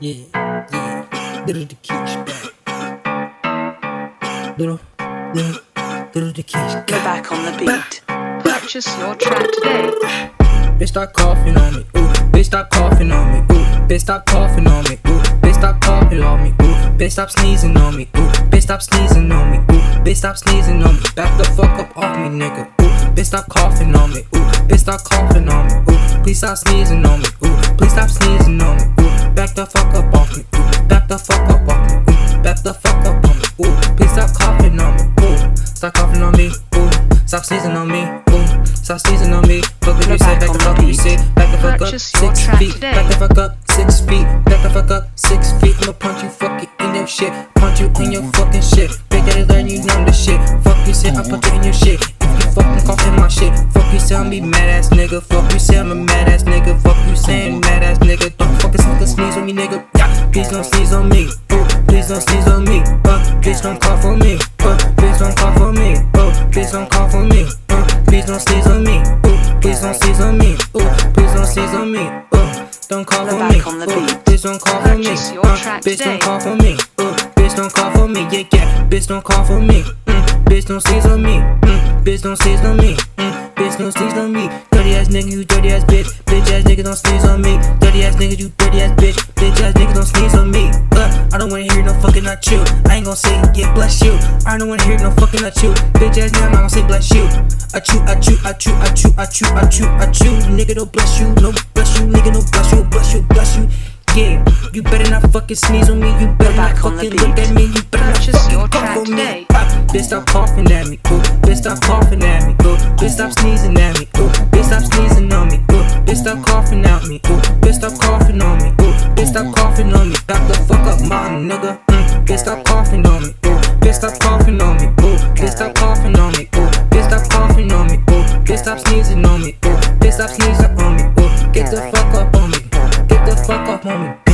Little the Keys back. Little the Keys. Go back on the beat. Purchase your track today. Bitch stop coughing on me, ooh. Bitch stop coughing on me, ooh. Bitch stop coughing on me, ooh. Bitch stop coughing on me, ooh. Bitch stop sneezing on me, ooh. Bitch stop sneezing on me, ooh. Bitch stop sneezing on me. Back the fuck up off me, nigga, ooh. Bitch stop coughing on me, ooh. Bitch stop coughing on me, ooh. Please stop sneezing on me, ooh. Please stop sneezing on me, ooh. Back the fuck up off me, ooh. Back the fuck up off me, ooh. Back the fuck up on me, ooh. Please stop coughing on me, ooh. Stop coughing on me, ooh. Stop sneezing on me, ooh. Stop sneezing on me. Fuck what you say, back the fuck you say. Back the fuck up 6 feet. Back the fuck up 6 feet. Back the fuck up 6 feet. I'ma punch you fucking in your shit. Punch you in your fucking shit. Big daddy learn you know the shit. Fuck you say I punch you in your shit. If you fucking cough in my shit. Fuck you say I'm be mad ass nigga. Fuck you say I'm a mad ass nigga. Fuck you saying mad ass nigga. Don't fucking sneeze on me nigga. Please don't sneeze on me. Please don't sneeze on me. Bitch don't cough on me. Bitch don't cough on me. Bitch don't cough on me. Please don't sneeze on me. Please don't sneeze on me. Please don't sneeze on me. Don't cough on me. Bitch don't cough on me. Bitch don't cough on me. Bitch don't cough on me. Yeah. Bitch don't cough on me. Bitch don't sneeze on me. Bitch don't sneeze on me. Bitch don't sneeze on me. Dirty ass nigga, you dirty ass bitch. Bitch ass nigga don't sneeze on me. Dirty ass nigga, you dirty ass bitch. Bitch ass nigga don't sneeze on me. I don't wanna hear no fucking not you. I ain't gon' say yeah bless you. I don't wanna hear no fucking not you. Bitch ass nigga, I'm not gon' say bless you. I chew. Nigga don't bless you, no bless you. Nigga don't bless you. Yeah, you better not fucking sneeze on me. You better not fucking look at me. You better not fucking cough on me. Bitch stop coughing at me, ooh. Bitch stop coughing at me, ooh. Bitch stop sneezing at me, ooh. Bitch stop sneezing on me, ooh. Bitch stop coughing at me, ooh. Bitch stop coughing on me, ooh. Bitch stop coughing on me. Back the fuck up, my nigga. Bitch stop coughing on me, ooh. Bitch stop coughing on me, ooh. Bitch stop coughing on me, ooh. Bitch stop coughing on me, ooh. Bitch stop sneezing on me, ooh. Bitch stop sneezing on me, ooh. Get the fuck up on me. Get the fuck up on me.